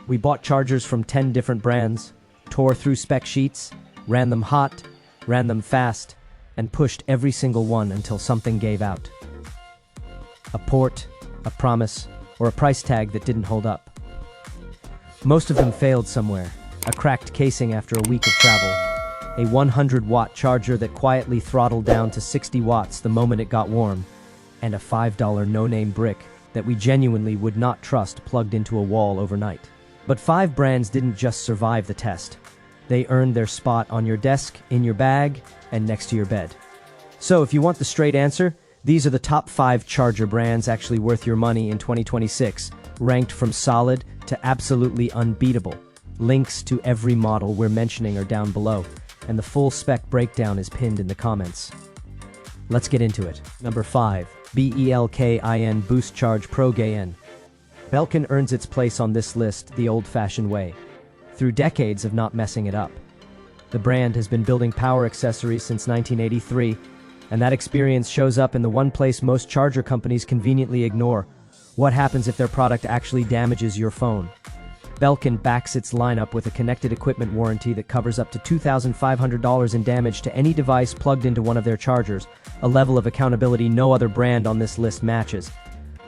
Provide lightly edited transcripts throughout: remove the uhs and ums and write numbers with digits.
We bought chargers from 10 different brands, tore through spec sheets, ran them hot, ran them fast, and pushed every single one until something gave out. A port, a promise, or a price tag that didn't hold up. Most of them failed somewhere. A cracked casing after a week of travel. A 100-watt charger that quietly throttled down to 60 watts the moment it got warm. And a $5 no-name brick that we genuinely would not trust plugged into a wall overnight. But 5 brands didn't just survive the test. They earned their spot on your desk, in your bag, and next to your bed. So if you want the straight answer, these are the top 5 charger brands actually worth your money in 2026, ranked from solid to absolutely unbeatable. Links to every model we're mentioning are down below, and the full spec breakdown is pinned in the comments. Let's get into it. Number 5. Belkin Boost Charge Pro Gadget. Belkin earns its place on this list the old-fashioned way, through decades of not messing it up. The brand has been building power accessories since 1983, and that experience shows up in the one place most charger companies conveniently ignore: what happens if their product actually damages your phone. Belkin backs its lineup with a connected equipment warranty that covers up to $2,500 in damage to any device plugged into one of their chargers, a level of accountability no other brand on this list matches.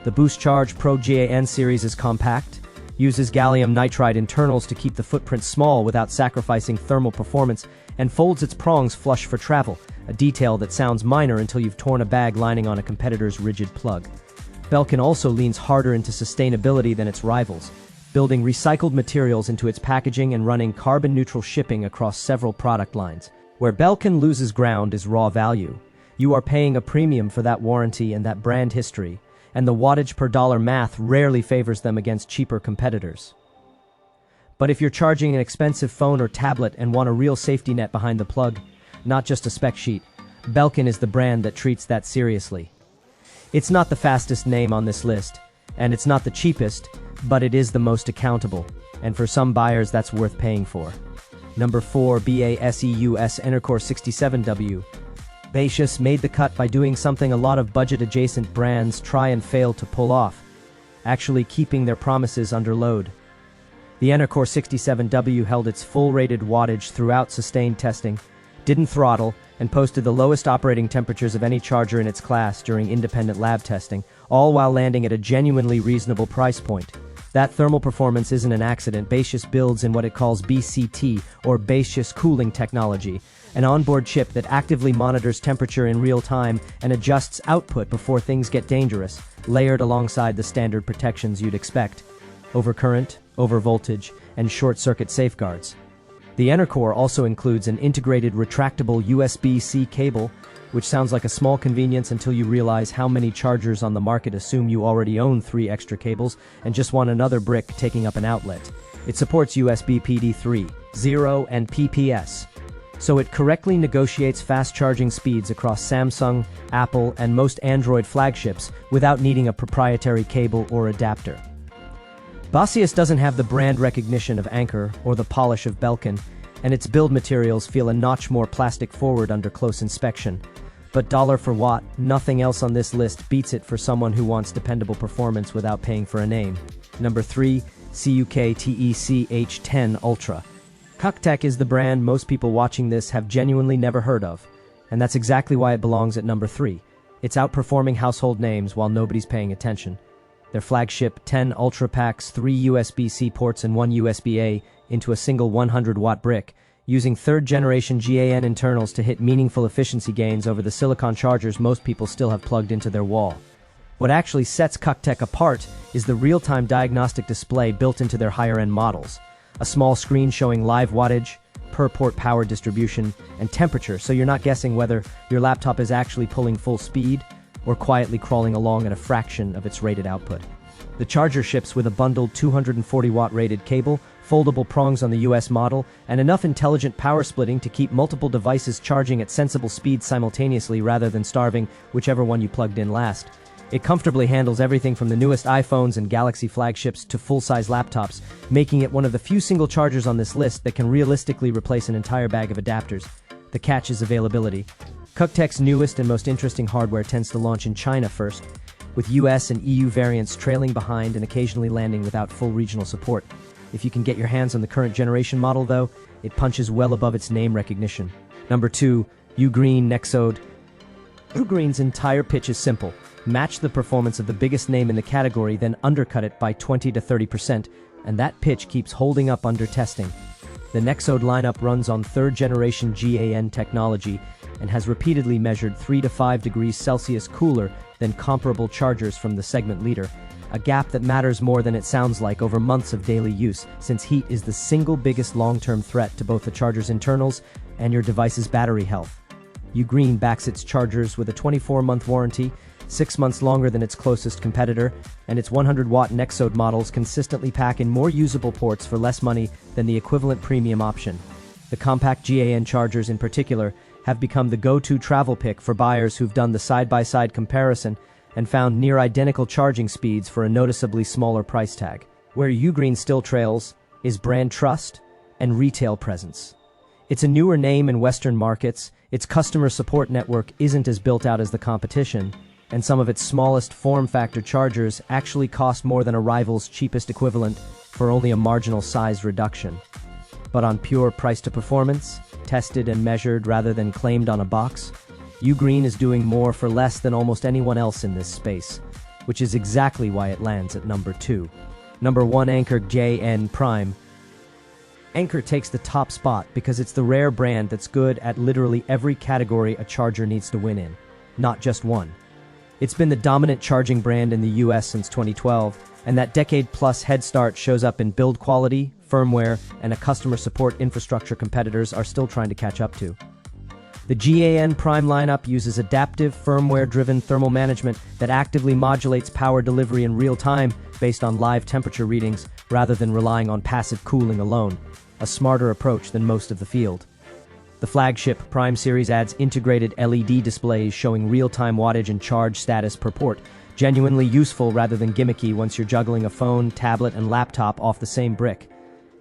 The Boost Charge Pro Gadget series is compact, uses gallium nitride internals to keep the footprint small without sacrificing thermal performance, and folds its prongs flush for travel, a detail that sounds minor until you've torn a bag lining on a competitor's rigid plug. Belkin also leans harder into sustainability than its rivals, building recycled materials into its packaging and running carbon-neutral shipping across several product lines. Where Belkin loses ground is raw value. You are paying a premium for that warranty and that brand history, and the wattage per dollar math rarely favors them against cheaper competitors. But if you're charging an expensive phone or tablet and want a real safety net behind the plug, not just a spec sheet, Belkin is the brand that treats that seriously. It's not the fastest name on this list, and it's not the cheapest, but it is the most accountable, and for some buyers that's worth paying for. Number 4. BASEUS Enercore 67W. Baseus made the cut by doing something a lot of budget-adjacent brands try and fail to pull off, actually keeping their promises under load. The Enercore 67W held its full-rated wattage throughout sustained testing, didn't throttle, and posted the lowest operating temperatures of any charger in its class during independent lab testing, all while landing at a genuinely reasonable price point. That thermal performance isn't an accident. Baseus builds in what it calls BCT, or Baseus Cooling Technology, an onboard chip that actively monitors temperature in real time and adjusts output before things get dangerous, layered alongside the standard protections you'd expect: overcurrent, overvoltage, and short-circuit safeguards. The Enercore also includes an integrated retractable USB-C cable, which sounds like a small convenience until you realize how many chargers on the market assume you already own 3 extra cables and just want another brick taking up an outlet. It supports USB PD3, 0, and PPS, so it correctly negotiates fast charging speeds across Samsung, Apple, and most Android flagships without needing a proprietary cable or adapter. Baseus doesn't have the brand recognition of Anker or the polish of Belkin, and its build materials feel a notch more plastic forward under close inspection. But dollar for watt, nothing else on this list beats it for someone who wants dependable performance without paying for a name. Number 3. CUKTECH10 Ultra. CUKTECH is the brand most people watching this have genuinely never heard of, and that's exactly why it belongs at number 3. It's outperforming household names while nobody's paying attention. Their flagship 10 Ultra packs 3 USB-C ports and 1 USB-A into a single 100-watt brick, using third-generation GaN internals to hit meaningful efficiency gains over the silicon chargers most people still have plugged into their wall. What actually sets CUKTECH apart is the real-time diagnostic display built into their higher-end models, a small screen showing live wattage, per-port power distribution, and temperature, so you're not guessing whether your laptop is actually pulling full speed or quietly crawling along at a fraction of its rated output. The charger ships with a bundled 240-watt rated cable, foldable prongs on the US model, and enough intelligent power splitting to keep multiple devices charging at sensible speeds simultaneously rather than starving whichever one you plugged in last. It comfortably handles everything from the newest iPhones and Galaxy flagships to full-size laptops, making it one of the few single chargers on this list that can realistically replace an entire bag of adapters. The catch is availability. CUKTECH's newest and most interesting hardware tends to launch in China first, with US and EU variants trailing behind and occasionally landing without full regional support. If you can get your hands on the current generation model though, it punches well above its name recognition. Number 2, Ugreen Nexode. Ugreen's entire pitch is simple. Match the performance of the biggest name in the category, then undercut it by 20 to 30%, and that pitch keeps holding up under testing. The Nexode lineup runs on 3rd generation GAN technology and has repeatedly measured 3 to 5 degrees Celsius cooler than comparable chargers from the segment leader, a gap that matters more than it sounds like over months of daily use, since heat is the single biggest long-term threat to both the charger's internals and your device's battery health. Ugreen backs its chargers with a 24-month warranty, 6 months longer than its closest competitor, and its 100-watt Nexode models consistently pack in more usable ports for less money than the equivalent premium option. The compact GAN chargers in particular have become the go-to travel pick for buyers who've done the side-by-side comparison and found near-identical charging speeds for a noticeably smaller price tag. Where Ugreen still trails is brand trust and retail presence. It's a newer name in Western markets, its customer support network isn't as built out as the competition, and some of its smallest form factor chargers actually cost more than a rival's cheapest equivalent for only a marginal size reduction. But on pure price to performance, tested and measured rather than claimed on a box, Ugreen is doing more for less than almost anyone else in this space, which is exactly why it lands at number 2. Number 1, Anker JN Prime. Anker takes the top spot because it's the rare brand that's good at literally every category a charger needs to win in, not just one. It's been the dominant charging brand in the US since 2012, and that decade-plus head start shows up in build quality, firmware, and a customer support infrastructure competitors are still trying to catch up to. The GAN Prime lineup uses adaptive, firmware-driven thermal management that actively modulates power delivery in real time based on live temperature readings rather than relying on passive cooling alone, a smarter approach than most of the field. The flagship Prime series adds integrated LED displays showing real-time wattage and charge status per port, genuinely useful rather than gimmicky once you're juggling a phone, tablet, and laptop off the same brick.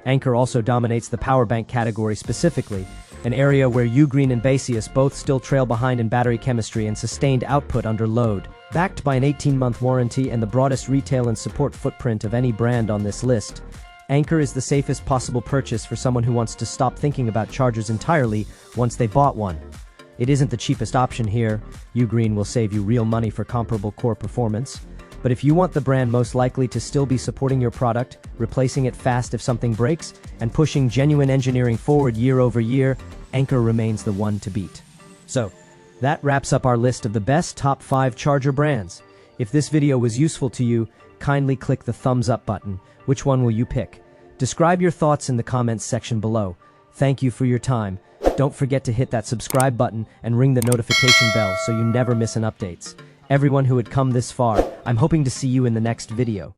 Anker also dominates the power bank category specifically, an area where Ugreen and Baseus both still trail behind in battery chemistry and sustained output under load. Backed by an 18-month warranty and the broadest retail and support footprint of any brand on this list, Anker is the safest possible purchase for someone who wants to stop thinking about chargers entirely once they bought one. It isn't the cheapest option here. Ugreen will save you real money for comparable core performance. But if you want the brand most likely to still be supporting your product, replacing it fast if something breaks, and pushing genuine engineering forward year over year, Anker remains the one to beat. So, that wraps up our list of the best top 5 charger brands. If this video was useful to you, kindly click the thumbs up button. Which one will you pick? Describe your thoughts in the comments section below. Thank you for your time. Don't forget to hit that subscribe button and ring the notification bell so you never miss an updates. Everyone who had come this far, I'm hoping to see you in the next video.